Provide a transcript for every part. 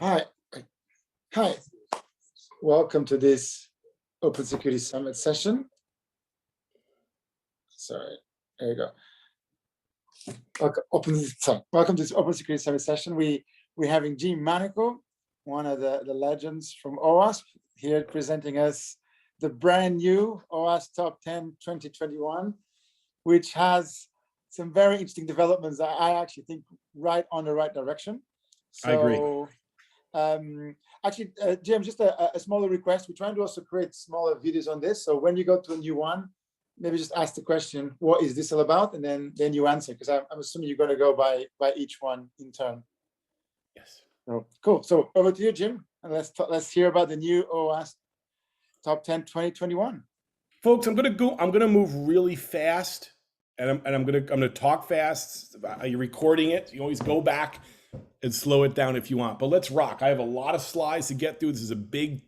Hi, hi. Welcome to this Open Security Summit session. Sorry, there you go. Welcome to this Open Security Summit session. We're having Jim Manico, one of the legends from OWASP, here presenting us the brand new OWASP Top 10 2021, which has some very interesting developments that I actually think right on the right direction. So, I agree. Actually, Jim, just a smaller request. We're trying to also create smaller videos on this. So when you go to a new one, maybe just ask the question, what is this all about? And then you answer, because I'm assuming you're going to go by each one in turn. Yes. So, cool. So over to you, Jim. And let's hear about the new OWASP Top 10 2021. Folks, I'm gonna move really fast, and I'm gonna talk fast. You're recording it. You always go back and slow it down if you want. But let's rock. I have a lot of slides to get through. This is a big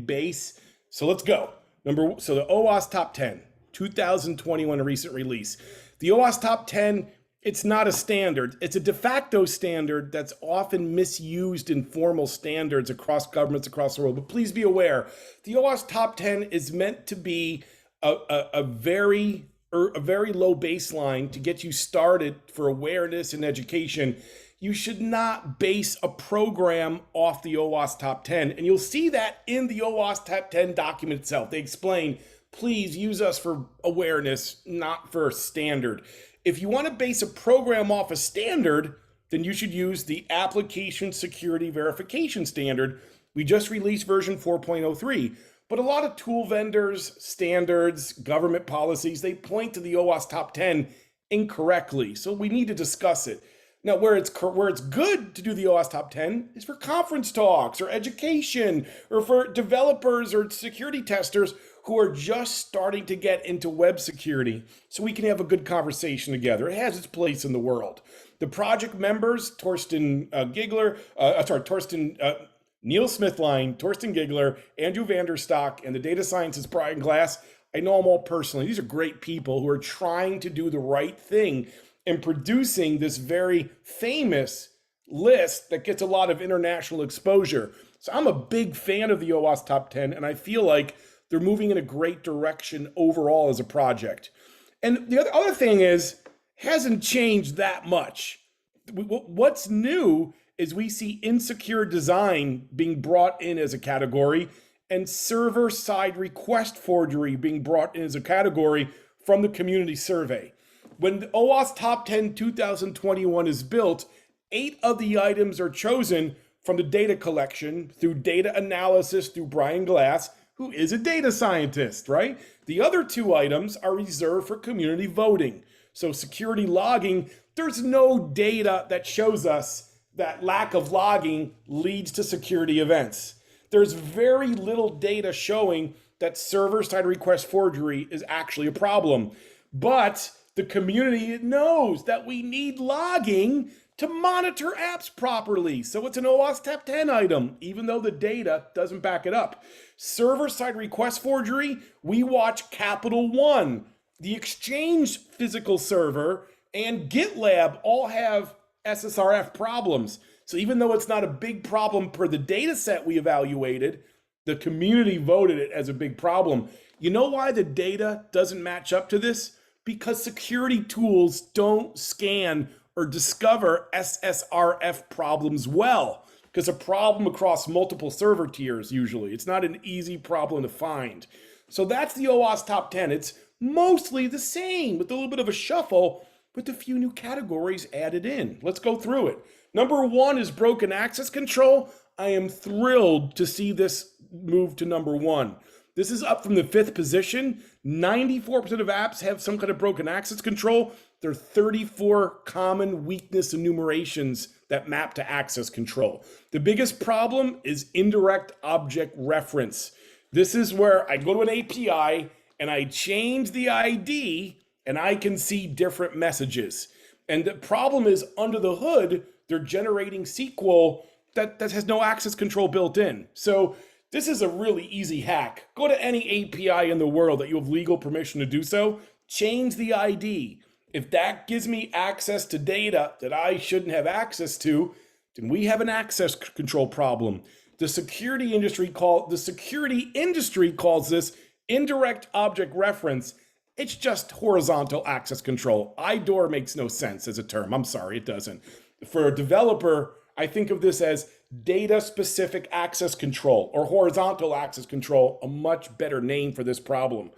base. So let's go. So the OWASP Top 10, 2021, a recent release. The OWASP Top 10, it's not a standard. It's a de facto standard that's often misused in formal standards across governments across the world. But please be aware, the OWASP Top 10 is meant to be a very low baseline to get you started for awareness and education. You should not base a program off the OWASP Top 10. And you'll see that in the OWASP Top 10 document itself. They explain, please use us for awareness, not for standard. If you want to base a program off a standard, then you should use the Application Security Verification Standard. We just released version 4.03. But a lot of tool vendors, standards, government policies, they point to the OWASP Top 10 incorrectly. So we need to discuss it. Now, where it's good to do the OWASP Top 10 is for conference talks or education or for developers or security testers who are just starting to get into web security, so we can have a good conversation together. It has its place in the world. The project members, Neil Smithline, Torsten Giggler, Andrew Vanderstock, and the data scientist Brian Glass, I know them all personally. These are great people who are trying to do the right thing and producing this very famous list that gets a lot of international exposure. So I'm a big fan of the OWASP Top 10, and I feel like they're moving in a great direction overall as a project. And the other thing is, hasn't changed that much. What's new is we see insecure design being brought in as a category and server-side request forgery being brought in as a category from the community survey. When the OWASP Top 10 2021 is built, 8 of the items are chosen from the data collection through data analysis through Brian Glass, who is a data scientist, right? The other 2 items are reserved for community voting. So security logging, there's no data that shows us that lack of logging leads to security events. There's very little data showing that server-side request forgery is actually a problem. But the community knows that we need logging to monitor apps properly. So it's an OWASP Top 10 item, even though the data doesn't back it up. Server-side request forgery, we watch Capital One. The Exchange physical server and GitLab all have SSRF problems. So even though it's not a big problem per the data set we evaluated, the community voted it as a big problem. You know why the data doesn't match up to this? Because security tools don't scan or discover SSRF problems well, because a problem across multiple server tiers usually. It's not an easy problem to find. So that's the OWASP Top 10. It's mostly the same with a little bit of a shuffle with a few new categories added in. Let's go through it. Number 1 is broken access control. I am thrilled to see this move to number 1. This is up from the 5th position. 94% of apps have some kind of broken access control. There are 34 common weakness enumerations that map to access control. The biggest problem is indirect object reference. This is where I go to an API and I change the ID and I can see different messages. And the problem is, under the hood, they're generating SQL that has no access control built in. So this is a really easy hack. Go to any API in the world that you have legal permission to do so, change the ID. If that gives me access to data that I shouldn't have access to, and we have an access control problem. The security industry calls this indirect object reference. It's just horizontal access control. IDOR makes no sense as a term. I'm sorry, it doesn't. For a developer, I think of this as data-specific access control or horizontal access control, a much better name for this problem.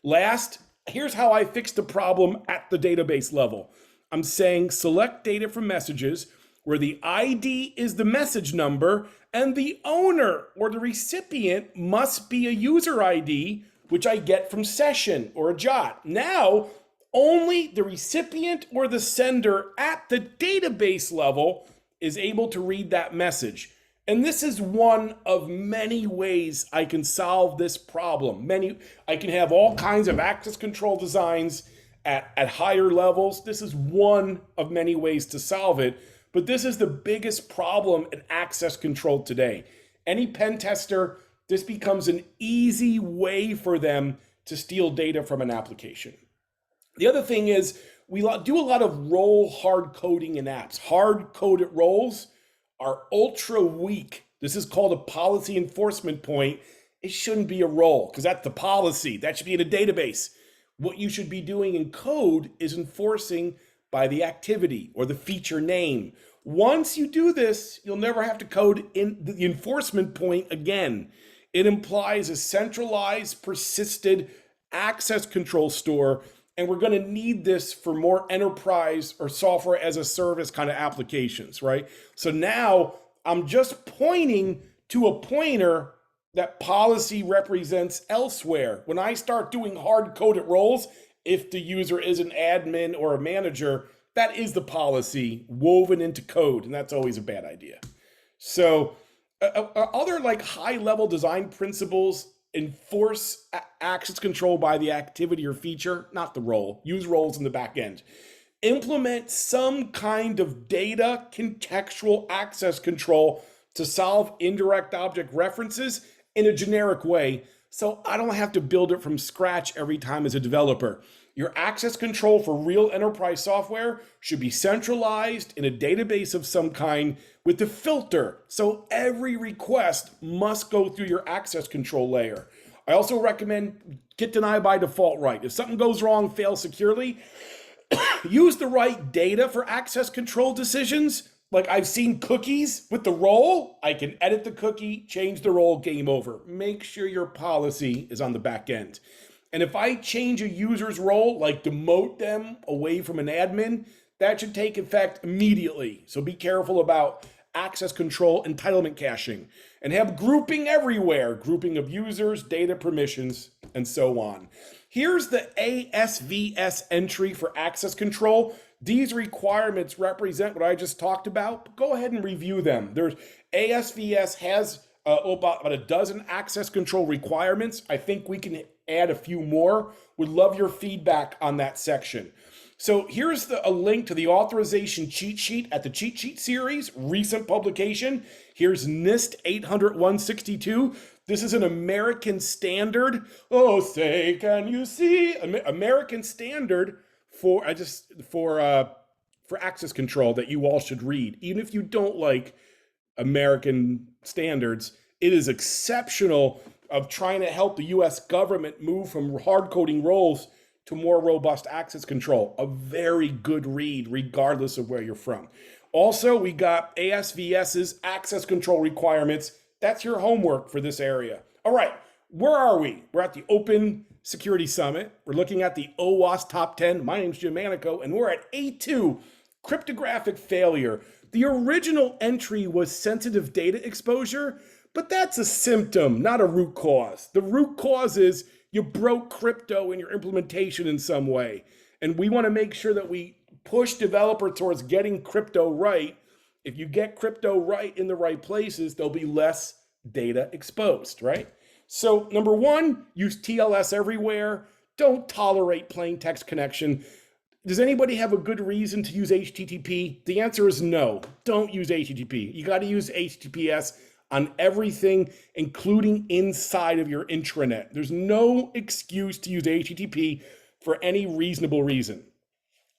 Last, here's how I fix the problem at the database level. I'm saying select data from messages where the ID is the message number and the owner or the recipient must be a user ID, which I get from session or a jot. Now, only the recipient or the sender at the database level is able to read that message. And this is one of many ways I can solve this problem. I can have all kinds of access control designs at higher levels. This is one of many ways to solve it, but this is the biggest problem in access control today. Any pen tester, this becomes an easy way for them to steal data from an application. The other thing is we do a lot of role hard coding in apps. Hard coded roles are ultra weak. This is called a policy enforcement point. It shouldn't be a role because that's the policy. That should be in a database. What you should be doing in code is enforcing by the activity or the feature name. Once you do this, you'll never have to code in the enforcement point again. It implies a centralized, persisted access control store, and we're going to need this for more enterprise or software as a service kind of applications, right? So now I'm just pointing to a pointer that policy represents elsewhere. When I start doing hard-coded roles, if the user is an admin or a manager, that is the policy woven into code, and that's always a bad idea. So other like high-level design principles enforce access control by the activity or feature, not the role. Use roles in the back end. Implement some kind of data contextual access control to solve indirect object references in a generic way, so I don't have to build it from scratch every time as a developer. Your access control for real enterprise software should be centralized in a database of some kind with a filter, so every request must go through your access control layer. I also recommend get deny by default right. If something goes wrong, fails securely, use the right data for access control decisions. Like I've seen cookies with the role. I can edit the cookie, change the role, game over. Make sure your policy is on the back end. And if I change a user's role, like demote them away from an admin, that should take effect immediately. So be careful about access control entitlement caching and have grouping everywhere, grouping of users, data permissions, and so on. Here's the ASVS entry for access control. These requirements represent what I just talked about. Go ahead and review them. ASVS has about a dozen access control requirements. I think we can add a few more. Would love your feedback on that section. So here's a link to the authorization cheat sheet at the cheat sheet series, recent publication. Here's NIST 800-162. This is an American standard. Oh, say, can you see? American standard for access control that you all should read. Even if you don't like American standards, it is exceptional of trying to help the US government move from hard coding roles to more robust access control. A very good read, regardless of where you're from. Also, we got ASVS's access control requirements. That's your homework for this area. All right, where are we? We're at the Open Security Summit. We're looking at the OWASP Top 10. My name's Jim Manico, and we're at A2, cryptographic failure. The original entry was sensitive data exposure, but that's a symptom, not a root cause. The root cause is you broke crypto in your implementation in some way. And we want to make sure that we push developer towards getting crypto right. If you get crypto right in the right places, there'll be less data exposed, right? So number one, use TLS everywhere. Don't tolerate plain text connection. Does anybody have a good reason to use HTTP? The answer is no. Don't use HTTP. You got to use HTTPS on everything, including inside of your intranet. There's no excuse to use HTTP for any reasonable reason.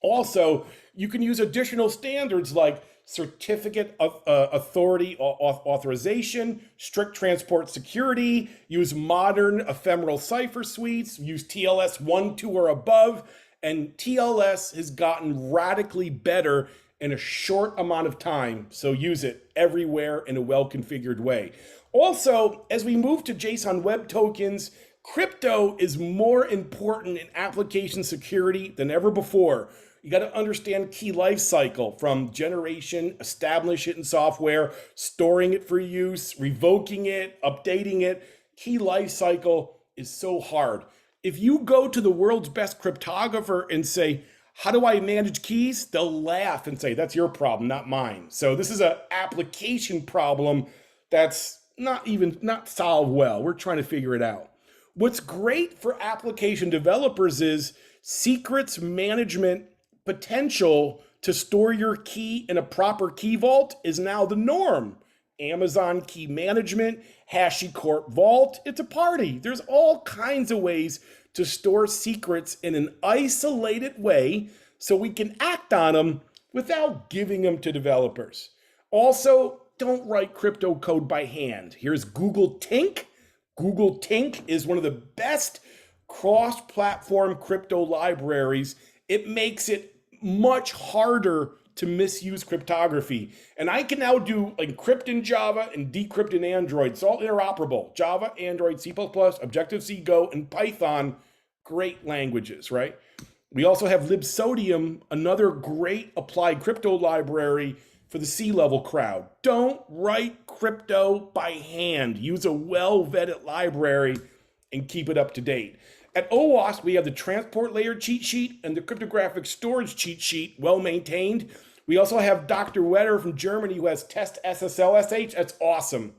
Also, you can use additional standards like certificate of authority authorization, strict transport security, use modern ephemeral cipher suites, use TLS 1, 2, or above, and TLS has gotten radically better in a short amount of time, so use it everywhere in a well-configured way. Also, as we move to JSON Web Tokens, crypto is more important in application security than ever before. You got to understand key life cycle from generation, establish it in software, storing it for use, revoking it, updating it. Key life cycle is so hard. If you go to the world's best cryptographer and say, how do I manage keys? They'll laugh and say, that's your problem, not mine. So this is an application problem that's not solved well. We're trying to figure it out. What's great for application developers is secrets management potential to store your key in a proper key vault is now the norm. Amazon Key Management, HashiCorp Vault, it's a party. There's all kinds of ways to store secrets in an isolated way so we can act on them without giving them to developers. Also, don't write crypto code by hand. Here's Google Tink. Google Tink is one of the best cross-platform crypto libraries. It makes it much harder to misuse cryptography. And I can now do encrypt in Java and decrypt in Android. It's all interoperable. Java, Android, C++, Objective-C, Go, and Python, great languages, right? We also have libsodium, another great applied crypto library for the C-level crowd. Don't write crypto by hand. Use a well-vetted library and keep it up to date. At OWASP, we have the transport layer cheat sheet and the cryptographic storage cheat sheet, well maintained. We also have Dr. Wetter from Germany who has test SSL/SH. That's awesome.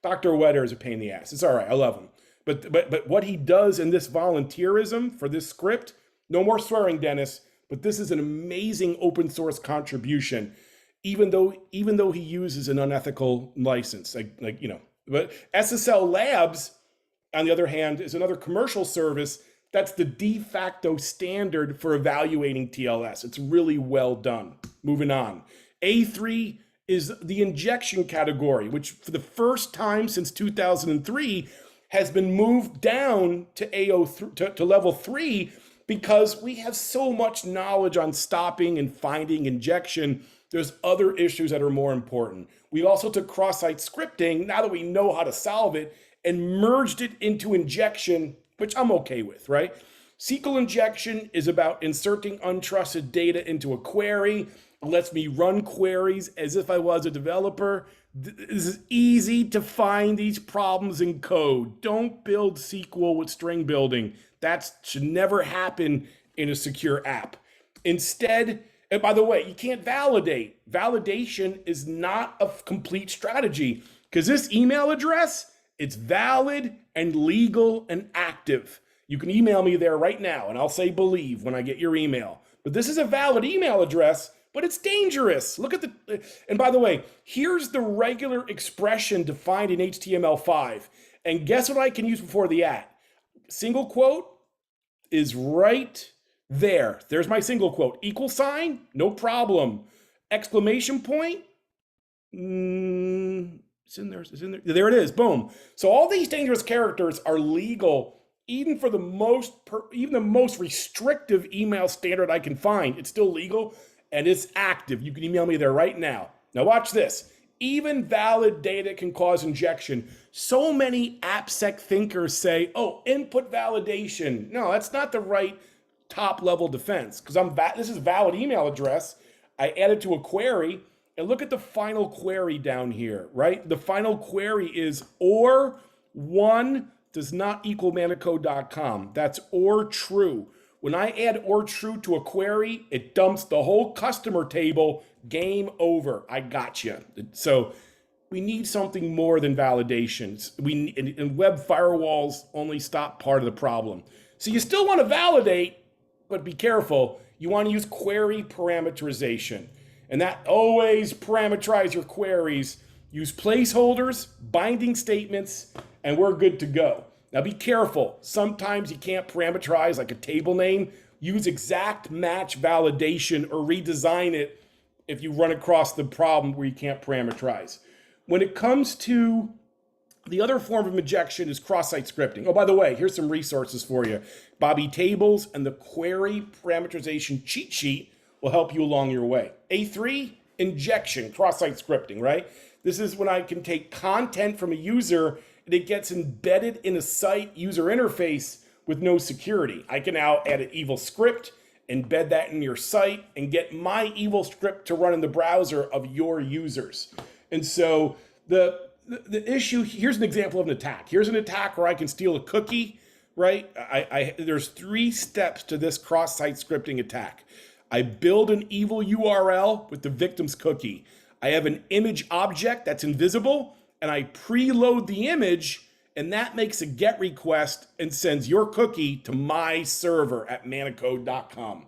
Dr. Wetter is a pain in the ass. It's all right, I love him. But what he does in this volunteerism for this script, no more swearing, Dennis, but this is an amazing open source contribution, even though he uses an unethical license. But SSL Labs, on the other hand, is another commercial service that's the de facto standard for evaluating TLS. It's really well done. Moving on. A3 is the injection category, which for the first time since 2003 has been moved down to to level 3 because we have so much knowledge on stopping and finding injection. There's other issues that are more important. We also took cross-site scripting, now that we know how to solve it, and merged it into injection, which I'm okay with, right? SQL injection is about inserting untrusted data into a query. It lets me run queries as if I was a developer. This is easy to find these problems in code. Don't build SQL with string building. That should never happen in a secure app. Instead, and by the way, you can't validate. Validation is not a complete strategy because this email address, it's valid and legal and active. You can email me there right now and I'll say believe when I get your email. But this is a valid email address, but it's dangerous. Look at and by the way, here's the regular expression defined in HTML5. And guess what I can use before the at? Single quote is right there. There's my single quote. Equal sign, no problem. Exclamation point, it's in there. There it is. Boom. So all these dangerous characters are legal, even for the most restrictive email standard I can find. It's still legal and it's active. You can email me there right now. Now watch this. Even valid data can cause injection. So many AppSec thinkers say, "Oh, input validation." No, that's not the right top level defense because this is a valid email address. I add it to a query. And look at the final query down here, right? The final query is or1 does not equal manico.com. That's or true. When I add or true to a query, it dumps the whole customer table. Game over. I got you. So we need something more than validations. And web firewalls only stop part of the problem. So you still want to validate, but be careful. You want to use query parameterization. And that always parameterize your queries. Use placeholders, binding statements, and we're good to go. Now be careful. Sometimes you can't parameterize like a table name. use exact match validation or redesign it if you run across the problem where you can't parameterize. When it comes to the other form of injection is cross-site scripting. Oh, by the way, here's some resources for you. Bobby Tables and the query parameterization cheat sheet will help you along your way. A3, injection, cross-site scripting, right? This is when I can take content from a user and it gets embedded in a site user interface with no security. I can now add an evil script, embed that in your site, and get my evil script to run in the browser of your users. And so the issue, here's an example of an attack. Here's an attack where I can steal a cookie, right? There's 3 steps to this cross-site scripting attack. I build an evil URL with the victim's cookie. I have an image object that's invisible, and I preload the image, and that makes a GET request and sends your cookie to my server at manico.com.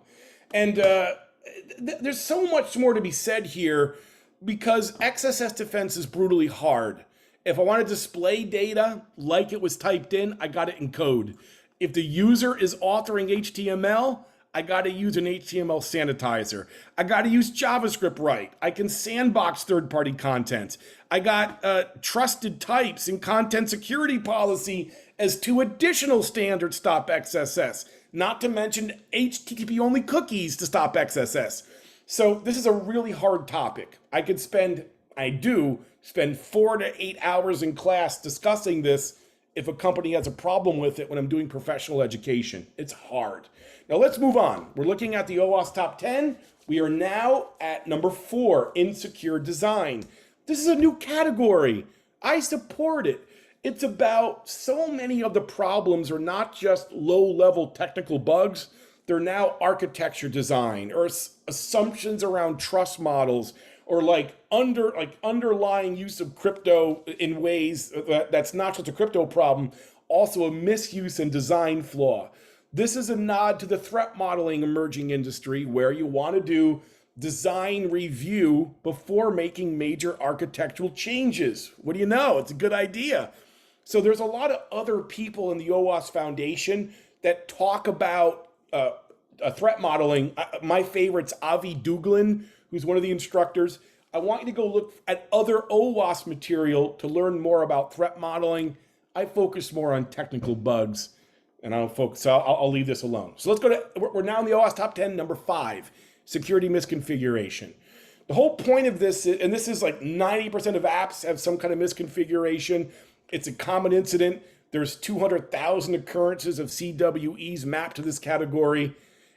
And there's so much more to be said here because XSS defense is brutally hard. If I want to display data like it was typed in, I got it in code. If the user is authoring HTML, I got to use an HTML sanitizer. I got to use JavaScript right. I can sandbox third-party content. I got trusted types and content security policy as 2 additional standards stop XSS, not to mention HTTP-only cookies to stop XSS. So this is a really hard topic. I do spend 4 to 8 hours in class discussing this if a company has a problem with it when I'm doing professional education. It's hard. Now let's move on. We're looking at the OWASP Top 10. We are now at number 4, insecure design. This is a new category. I support it. It's about so many of the problems are not just low-level technical bugs. They're now architecture design or assumptions around trust models or underlying use of crypto in ways that's not just a crypto problem, also a misuse and design flaw. This is a nod to the threat modeling emerging industry where you want to do design review before making major architectural changes. What do you know? It's a good idea. So there's a lot of other people in the OWASP Foundation that talk about threat modeling. My favorite's Avi Duglin, who's one of the instructors. I want you to go look at other OWASP material to learn more about threat modeling. I focus more on technical bugs, and I'll leave this alone. So let's go to, we're now in the OWASP Top 10, number 5, security misconfiguration. The whole point of this, and this is like 90% of apps have some kind of misconfiguration. It's a common incident. There's 200,000 occurrences of CWEs mapped to this category.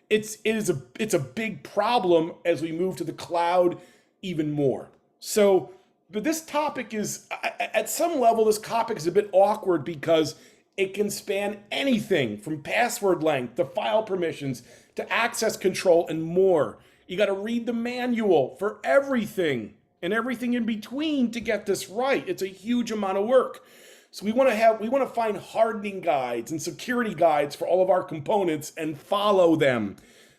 It's a big problem as we move to the cloud even more. So, but this topic is, at some level, this topic is a bit awkward because it can span anything from password length to file permissions to access control and more. You got to read the manual for everything and everything in between to get this right. It's a huge amount of work. So we want to find hardening guides and security guides for all of our components and follow them.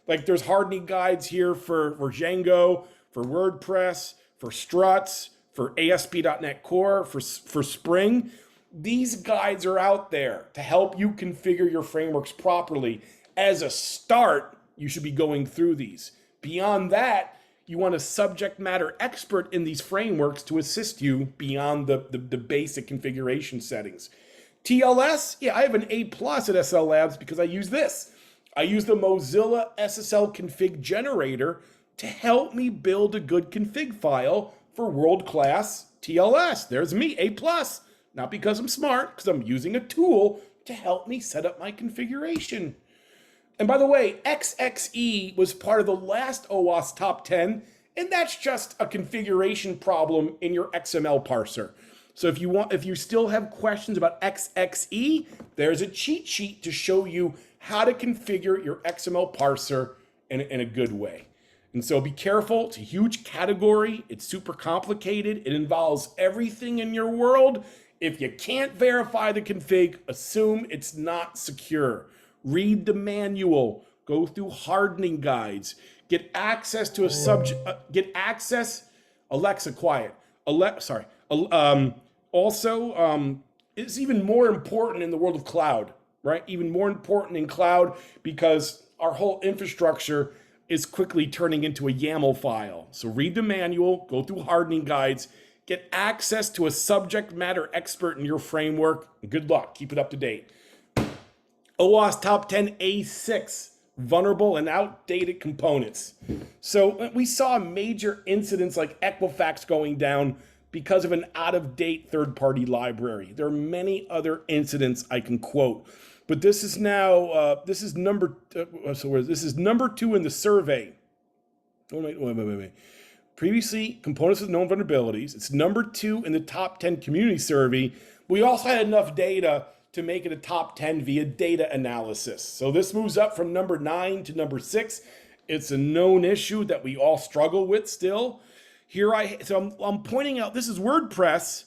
Like there's hardening guides here for Django, for WordPress, for Struts, for ASP.NET Core, for Spring. These guides are out there to help you configure your frameworks properly. As a start, you should be going through these. Beyond that, you want a subject matter expert in these frameworks to assist you beyond the basic configuration settings. TLS, yeah, I have an A+ at SL Labs because I use this. I use the Mozilla SSL config generator to help me build a good config file for world-class TLS. There's me, A+. Not because I'm smart, because I'm using a tool to help me set up my configuration. And by the way, XXE was part of the last OWASP Top 10, and that's just a configuration problem in your XML parser. So if you still have questions about XXE, there's a cheat sheet to show you how to configure your XML parser in a good way. And so be careful, it's a huge category, it's super complicated, it involves everything in your world. If you can't verify the config, assume it's not secure. Read the manual, go through hardening guides, get access to a Alexa, quiet. It's even more important in the world of cloud, right? Even more important in cloud because our whole infrastructure is quickly turning into a YAML file. So read the manual, go through hardening guides, get access to a subject matter expert in your framework, and good luck. Keep it up to date. OWASP Top 10 A6, vulnerable and outdated components. So we saw major incidents like Equifax going down because of an out-of-date third-party library. There are many other incidents I can quote, but this is now this is number 2 in the survey. Wait. Previously, components with known vulnerabilities. It's number 2 in the top 10 community survey. We also had enough data to make it a top 10 via data analysis. So this moves up from number 9 to number 6. It's a known issue that we all struggle with still. I'm pointing out, this is WordPress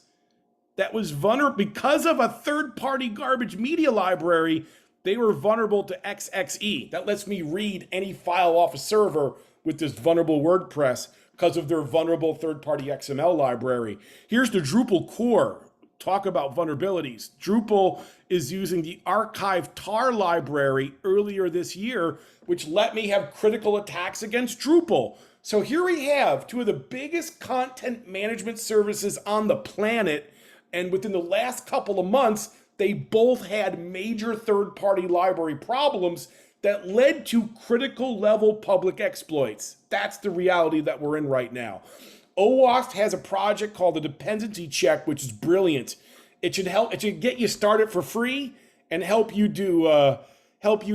that was vulnerable because of a third-party garbage media library. They were vulnerable to XXE. That lets me read any file off a server with this vulnerable WordPress because of their vulnerable third-party XML library. Here's the Drupal core. Talk about vulnerabilities. Drupal is using the archive tar library earlier this year, which let me have critical attacks against Drupal. So here we have 2 of the biggest content management services on the planet, and within the last couple of months, they both had major third-party library problems that led to critical level public exploits. That's the reality that we're in right now. OWASP has a project called the dependency check, which is brilliant. It should get you started for free and help you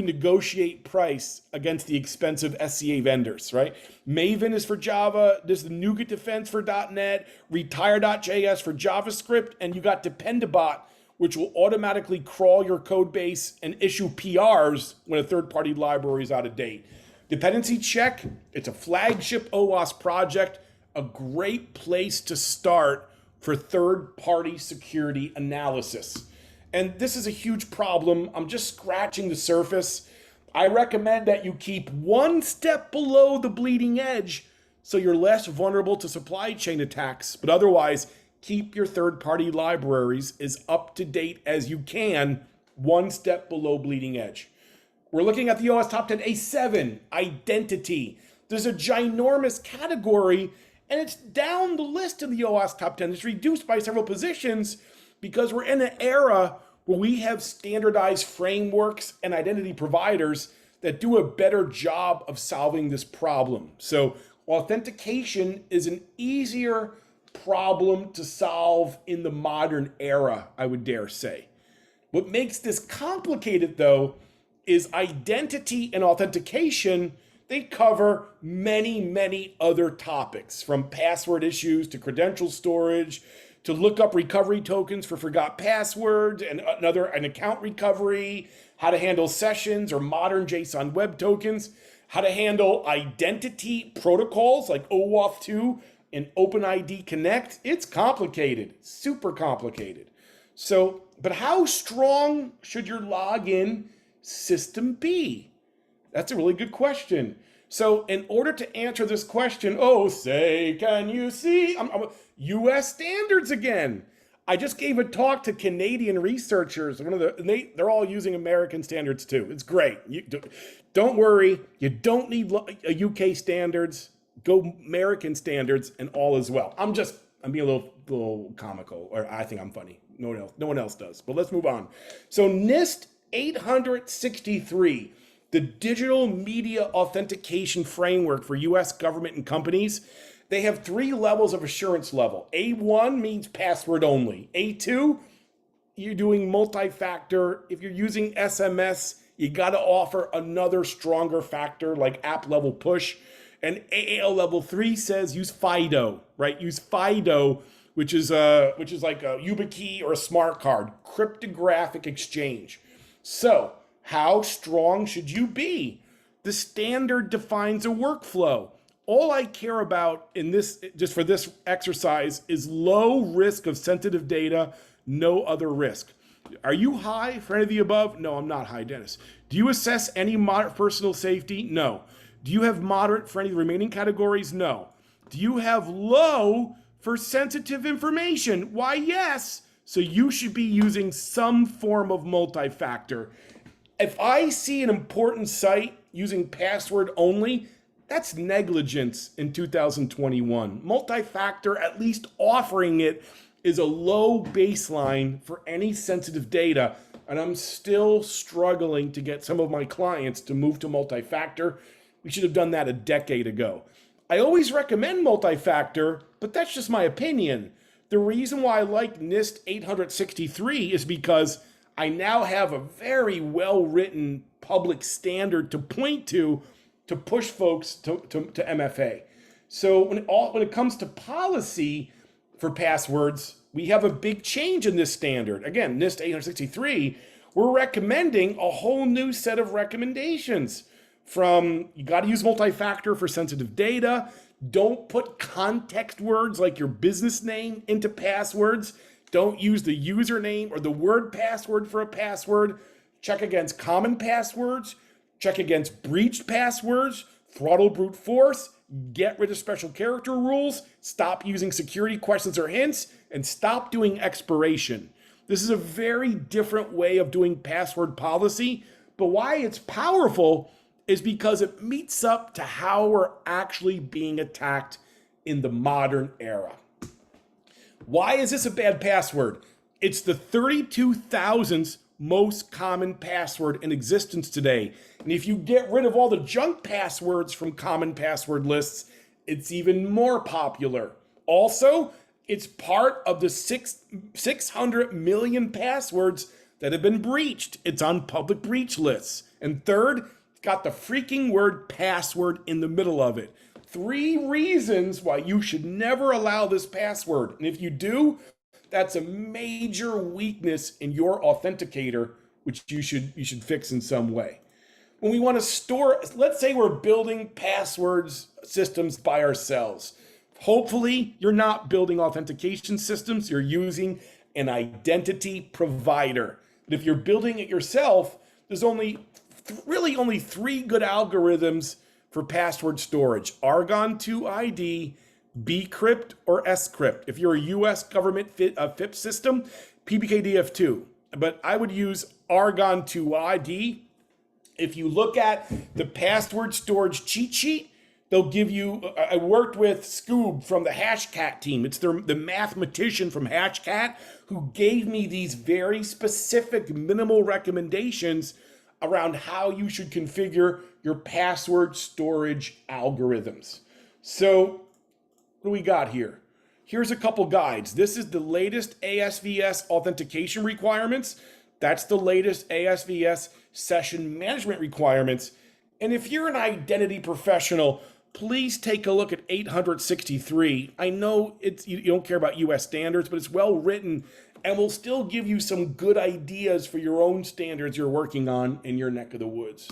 negotiate price against the expensive SCA vendors, right? Maven is for Java. There's the NuGet Defense for .NET, Retire.js for JavaScript, and you got Dependabot, which will automatically crawl your code base and issue PRs when a third-party library is out of date. Dependency check, it's a flagship OWASP project, a great place to start for third-party security analysis. And this is a huge problem. I'm just scratching the surface. I recommend that you keep one step below the bleeding edge so you're less vulnerable to supply chain attacks. But otherwise, keep your third-party libraries as up to date as you can, one step below bleeding edge. We're looking at the OWASP Top 10 A7, identity. There's a ginormous category, and it's down the list of the OWASP Top 10. It's reduced by several positions because we're in an era where we have standardized frameworks and identity providers that do a better job of solving this problem. So authentication is an easier problem to solve in the modern era, I would dare say. What makes this complicated, though, is identity and authentication. They cover many, many other topics, from password issues to credential storage, to look up recovery tokens for forgot passwords and an account recovery, how to handle sessions or modern JSON web tokens, how to handle identity protocols like OAuth 2 and OpenID Connect. It's complicated, super complicated. So, but how strong should your login system be? That's a really good question. So in order to answer this question, can you see? US standards again. I just gave a talk to Canadian researchers. They're all using American standards too. It's great. Don't worry. You don't need UK standards. Go American standards and all is well. I'm being a little comical, or I think I'm funny. No one else does. But let's move on. So NIST 863, the Digital Media Authentication Framework for US government and companies. They have 3 levels of assurance level. A1 means password only. A2, you're doing multi-factor. If you're using SMS, you got to offer another stronger factor like app level push. And AAL level 3 says use FIDO, right? Use FIDO, which is like a YubiKey or a smart card, cryptographic exchange. So how strong should you be? The standard defines a workflow. All I care about in this, just for this exercise, is low risk of sensitive data, no other risk. Are you high for any of the above? No, I'm not high, Dennis. Do you assess any moderate personal safety? No. Do you have moderate for any of the remaining categories? No. Do you have low for sensitive information? Why, yes. So you should be using some form of multi-factor. If I see an important site using password only, that's negligence in 2021. Multi-factor, at least offering it, is a low baseline for any sensitive data. And I'm still struggling to get some of my clients to move to multi-factor. We should have done that a decade ago. I always recommend multi-factor, but that's just my opinion. The reason why I like NIST 863 is because I now have a very well-written public standard to point to push folks to MFA. So when it comes to policy for passwords, we have a big change in this standard. Again, NIST 863, we're recommending a whole new set of recommendations. From you got to use multi-factor for sensitive data. Don't put context words like your business name into passwords. Don't use the username or the word password for a password. Check against common passwords. Check against breached passwords. Throttle brute force. Get rid of special character rules. Stop using security questions or hints. And stop doing expiration. This is a very different way of doing password policy. But why it's powerful is because it meets up to how we're actually being attacked in the modern era. Why is this a bad password? It's the 32,000th most common password in existence today. And if you get rid of all the junk passwords from common password lists, it's even more popular. Also, it's part of the 600 million passwords that have been breached. It's on public breach lists. And third, got the freaking word password in the middle of it. 3 reasons why you should never allow this password. And if you do, that's a major weakness in your authenticator, which you should fix in some way. When we want to store, let's say we're building passwords systems by ourselves. Hopefully, you're not building authentication systems. You're using an identity provider. But if you're building it yourself, there's really only 3 good algorithms for password storage: Argon 2 ID, bcrypt, or scrypt. If you're a US government FIP system, PBKDF2. But I would use Argon 2 ID. If you look at the password storage cheat sheet, they'll give you, I worked with Scoob from the Hashcat team. It's the mathematician from Hashcat who gave me these very specific minimal recommendations around how you should configure your password storage algorithms. So what do we got here? Here's a couple guides. This is the latest ASVS authentication requirements. That's the latest ASVS session management requirements. And if you're an identity professional, please take a look at 863. I know you don't care about US standards, but it's well written and will still give you some good ideas for your own standards you're working on in your neck of the woods.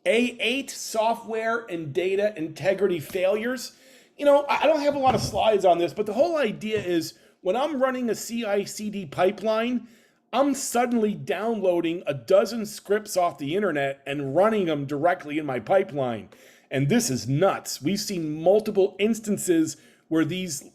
A8, software and data integrity failures. You know, I don't have a lot of slides on this, but the whole idea is when I'm running a CI/CD pipeline, I'm suddenly downloading a dozen scripts off the internet and running them directly in my pipeline. And this is nuts. We've seen multiple instances where these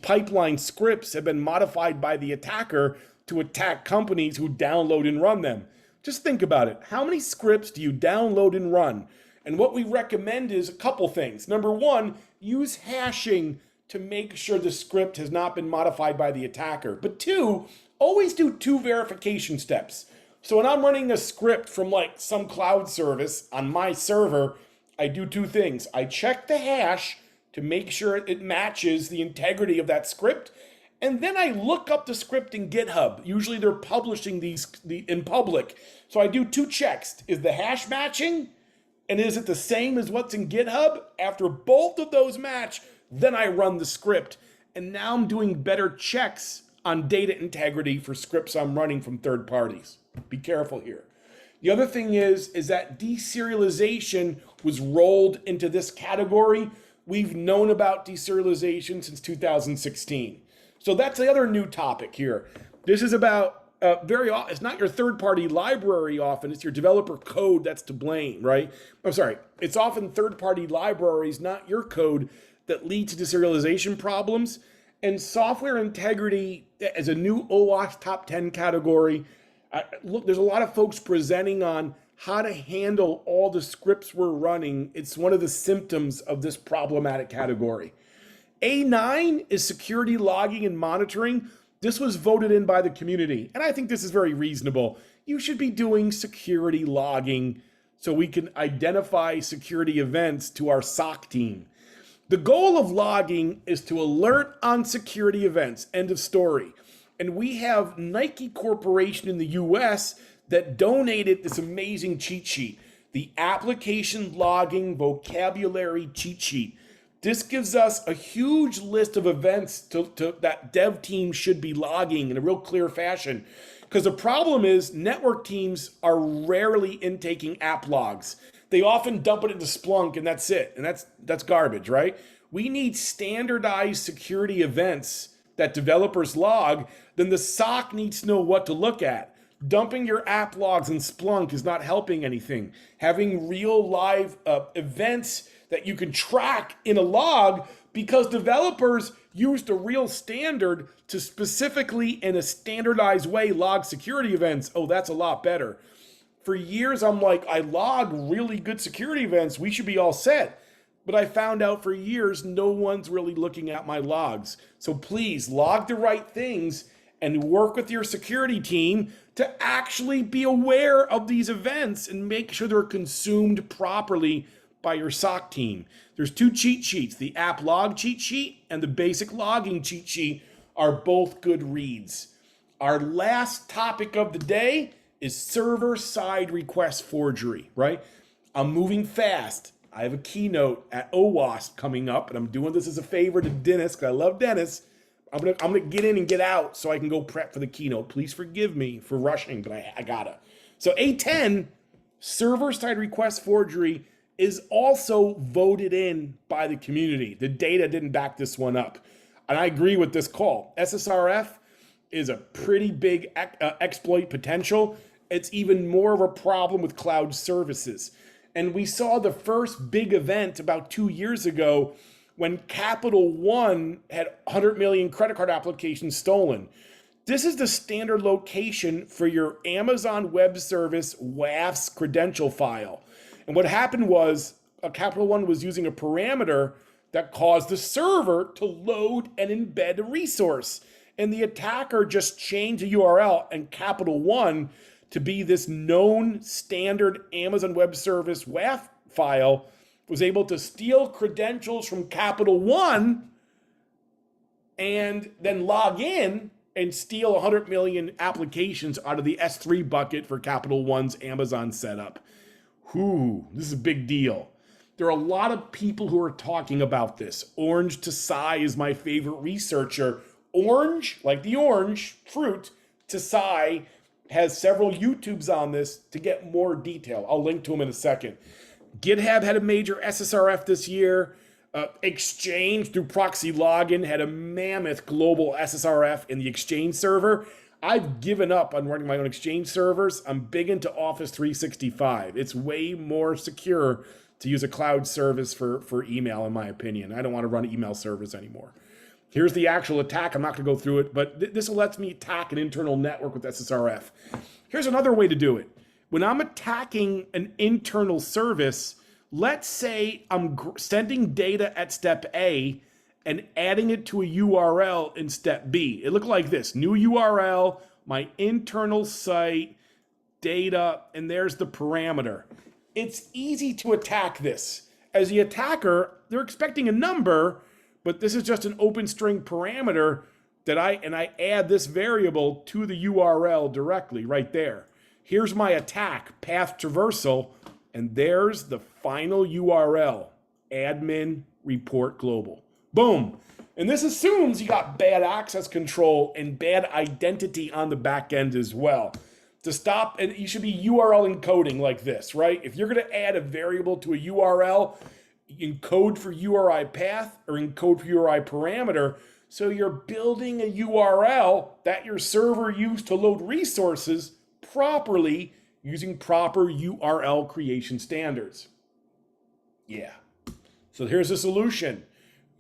pipeline scripts have been modified by the attacker to attack companies who download and run them. Just think about it. How many scripts do you download and run? And what we recommend is a couple things. Number one, use hashing to make sure the script has not been modified by the attacker. But 2, always do 2 verification steps. So when I'm running a script from like some cloud service on my server, I do 2 things. I check the hash to make sure it matches the integrity of that script. And then I look up the script in GitHub. Usually they're publishing these in public. So I do 2 checks. Is the hash matching? And is it the same as what's in GitHub? After both of those match, then I run the script. And now I'm doing better checks on data integrity for scripts I'm running from third parties. Be careful here. The other thing is that deserialization was rolled into this category. We've known about deserialization since 2016. So that's the other new topic here. This is about it's not your third-party library often, it's your developer code that's to blame, right? I'm sorry, it's often third-party libraries, not your code, that lead to deserialization problems. And software integrity as a new OWASP Top 10 category. Look, there's a lot of folks presenting on how to handle all the scripts we're running. It's one of the symptoms of this problematic category. A9 is security logging and monitoring. This was voted in by the community, and I think this is very reasonable. You should be doing security logging so we can identify security events to our SOC team. The goal of logging is to alert on security events, end of story. And we have Nike Corporation in the US that donated this amazing cheat sheet, the application logging vocabulary cheat sheet. This gives us a huge list of events that dev teams should be logging in a real clear fashion. Because the problem is network teams are rarely intaking app logs. They often dump it into Splunk and that's it. And that's garbage, right? We need standardized security events that developers log. Then the SOC needs to know what to look at. Dumping your app logs in Splunk is not helping anything. Having real live events that you can track in a log, because developers use the real standard to specifically in a standardized way log security events. Oh, that's a lot better. For years, I'm like, I log really good security events. We should be all set. But I found out for years, no one's really looking at my logs. So please log the right things and work with your security team to actually be aware of these events and make sure they're consumed properly by your SOC team. There's two cheat sheets. The app log cheat sheet and the basic logging cheat sheet are both good reads. Our last topic of the day is server-side request forgery, right? I'm moving fast. I have a keynote at OWASP coming up, and I'm doing this as a favor to Dennis, because I love Dennis. I'm gonna get in and get out so I can go prep for the keynote. Please forgive me for rushing, but I gotta. So A10, server-side request forgery, is also voted in by the community. The data didn't back this one up. And I agree with this call. SSRF is a pretty big exploit potential. It's even more of a problem with cloud services. And we saw the first big event about 2 years ago when Capital One had 100 million credit card applications stolen. This is the standard location for your Amazon Web Service WAF's credential file. And what happened was Capital One was using a parameter that caused the server to load and embed a resource. And the attacker just changed the URL and Capital One to be this known standard Amazon Web Service WAF file, was able to steal credentials from Capital One and then log in and steal 100 million applications out of the S3 bucket for Capital One's Amazon setup. This is a big deal. There are a lot of people who are talking about this. Orange Tsai is my favorite researcher. Orange, like the orange fruit, Tsai has several YouTubes on this to get more detail. I'll link to him in a second. GitHub had a major SSRF this year. Exchange through proxy login had a mammoth global SSRF in the Exchange server. I've given up on running my own Exchange servers. I'm big into Office 365. It's way more secure to use a cloud service for email, in my opinion. I don't want to run email servers anymore. Here's the actual attack. I'm not going to go through it, but this lets me attack an internal network with SSRF. Here's another way to do it. When I'm attacking an internal service, let's say I'm sending data at step A and adding it to a URL in step B. It looked like this: new URL, my internal site, data, and there's the parameter. It's easy to attack this. As the attacker, they're expecting a number, but this is just an open string parameter that I add this variable to the URL directly right there. Here's my attack, path traversal, and there's the final URL, admin report global. Boom. And this assumes you got bad access control and bad identity on the back end as well. To stop, and you should be URL encoding like this, right? If you're going to add a variable to a URL, encode for URI path or encode for URI parameter. So you're building a URL that your server used to load resources properly using proper URL creation standards. Yeah. So here's the solution.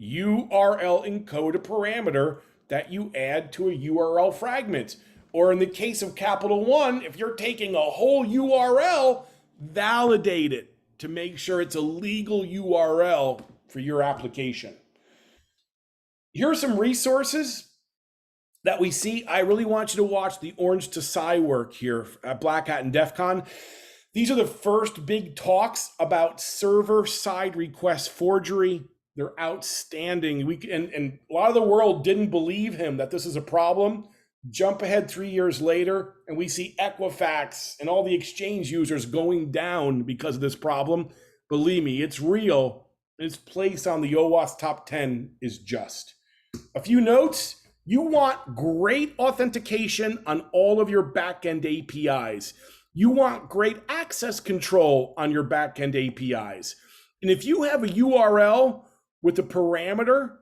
URL encode a parameter that you add to a URL fragment. Or in the case of Capital One, if you're taking a whole URL, validate it to make sure it's a legal URL for your application. Here are some resources that we see. I really want you to watch the Orange to Sci work here at Black Hat and DEF CON. These are the first big talks about server-side request forgery. They're outstanding. And a lot of the world didn't believe him that this is a problem. Jump ahead 3 years later, and we see Equifax and all the exchange users going down because of this problem. Believe me, it's real. Its place on the OWASP Top 10 is just. A few notes. You want great authentication on all of your backend APIs. You want great access control on your backend APIs. And if you have a URL with a parameter,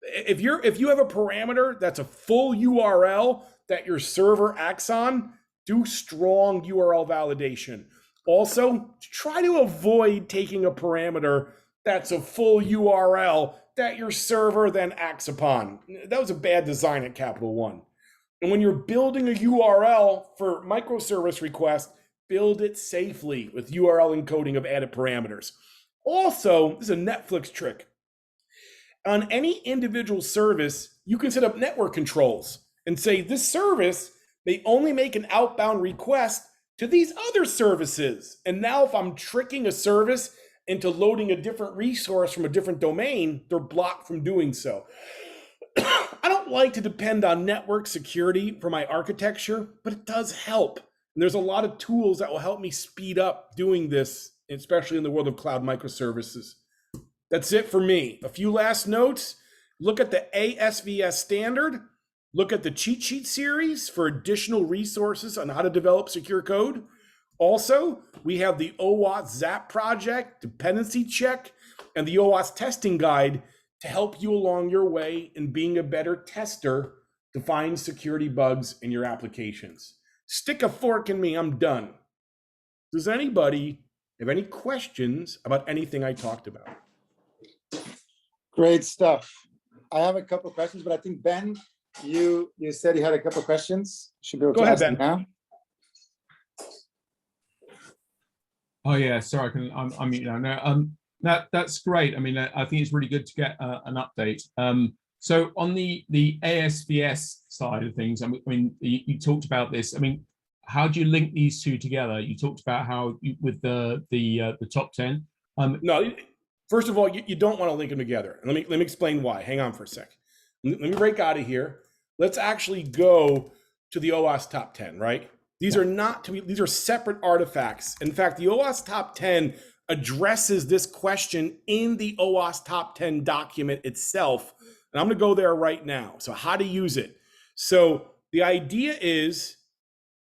if you have a parameter that's a full URL that your server acts on, do strong URL validation. Also, try to avoid taking a parameter that's a full URL that your server then acts upon. That was a bad design at Capital One. And when you're building a URL for microservice request, build it safely with URL encoding of added parameters. Also, this is a Netflix trick. On any individual service, you can set up network controls and say this service may only make an outbound request to these other services. And now if I'm tricking a service into loading a different resource from a different domain, they're blocked from doing so. I don't like to depend on network security for my architecture, but it does help. And there's a lot of tools that will help me speed up doing this, especially in the world of cloud microservices. That's it for me. A few last notes. Look at the ASVS standard. Look at the cheat sheet series for additional resources on how to develop secure code. Also, we have the OWASP ZAP project, dependency check, and the OWASP testing guide to help you along your way in being a better tester to find security bugs in your applications. Stick a fork in me, I'm done. Does anybody have any questions about anything I talked about? Great stuff. I have a couple of questions, but I think Ben, you said you had a couple of questions. Should be able to ask them now. Oh yeah, sorry, I'm mute now. No, that's great. I mean, I think it's really good to get an update. So on the ASVS side of things, I mean, you talked about this. I mean, how do you link these two together? You talked about how with the top 10. No, first of all, you don't want to link them together. And let me explain why. Hang on for a sec. Let me break out of here. Let's actually go to the OWASP Top 10, right? These are separate artifacts. In fact, the OWASP Top 10 addresses this question in the OWASP Top 10 document itself. And I'm going to go there right now. So how to use it. So the idea is,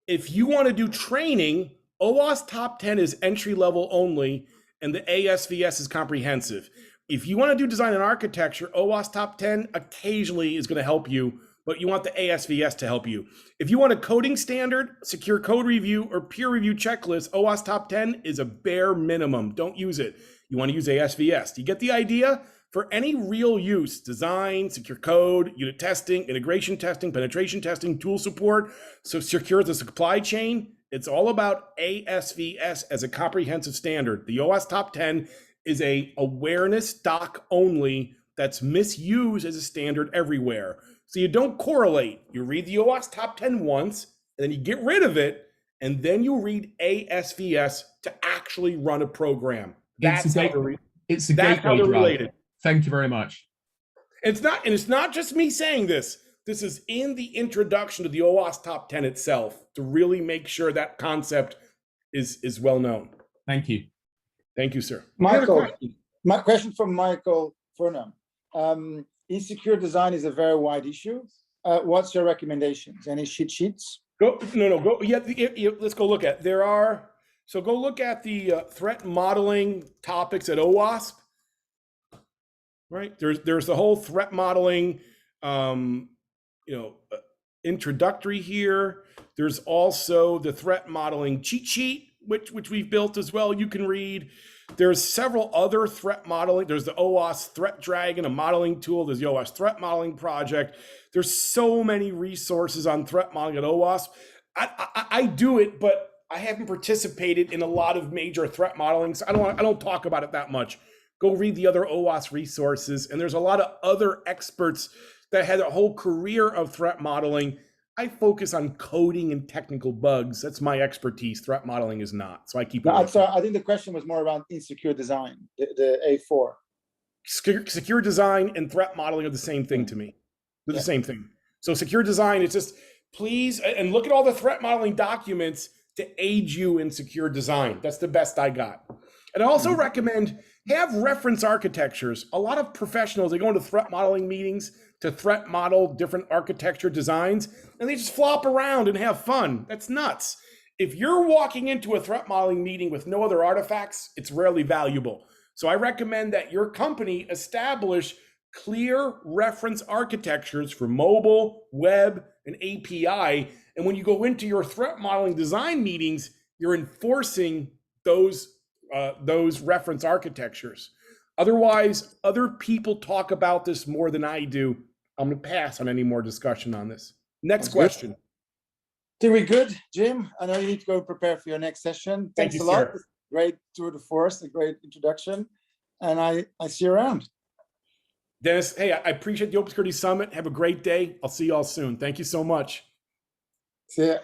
if you want to do training, OWASP Top 10 is entry level only, and the ASVS is comprehensive. If you want to do design and architecture, OWASP Top 10 occasionally is going to help you, but you want the ASVS to help you. If you want a coding standard, secure code review, or peer review checklist, OWASP Top 10 is a bare minimum. Don't use it. You want to use ASVS. Do you get the idea? For any real use, design, secure code, unit testing, integration testing, penetration testing, tool support, so secure the supply chain, it's all about ASVS as a comprehensive standard. The OWASP Top 10 is a awareness doc only that's misused as a standard everywhere. So you don't correlate. You read the OWASP Top 10 once, and then you get rid of it, and then you read ASVS to actually run a program. That's how they're related. Thank you very much. It's not just me saying this. This is in the introduction to the OWASP Top 10 itself to really make sure that concept is well known. Thank you. Thank you, sir. Michael, my question from Michael Furnham. Insecure design is a very wide issue. What's your recommendations? Any sheets? Go. Yeah, let's go look at. Go look at the threat modeling topics at OWASP. Right. There's the whole threat modeling, introductory here. There's also the threat modeling cheat sheet, which we've built as well. You can read. There's several other threat modeling. There's the OWASP Threat Dragon, a modeling tool. There's the OWASP Threat Modeling Project. There's so many resources on threat modeling at OWASP. I do it, but I haven't participated in a lot of major threat modeling, so I don't talk about it that much. Go read the other OWASP resources, and there's a lot of other experts that had a whole career of threat modeling. I focus on coding and technical bugs. That's my expertise. Threat modeling is not, so I keep it. No, so I think the question was more around insecure design, the A4. Secure design and threat modeling are the same thing to me. They're the same thing. So secure design is just, please, and look at all the threat modeling documents to aid you in secure design. That's the best I got. And I also recommend have reference architectures. A lot of professionals, they go into threat modeling meetings to threat model different architecture designs, and they just flop around and have fun. That's nuts. If you're walking into a threat modeling meeting with no other artifacts, it's rarely valuable. So I recommend that your company establish clear reference architectures for mobile, web, and API. And when you go into your threat modeling design meetings, you're enforcing those reference architectures. Otherwise, other people talk about this more than I do. I'm going to pass on any more discussion on this. Next question. Good. Think we good, Jim? I know you need to go prepare for your next session. Thanks a lot. Sir. Great tour de force, a great introduction. And I see you around. Dennis, hey, I appreciate the Open Security Summit. Have a great day. I'll see you all soon. Thank you so much. See ya.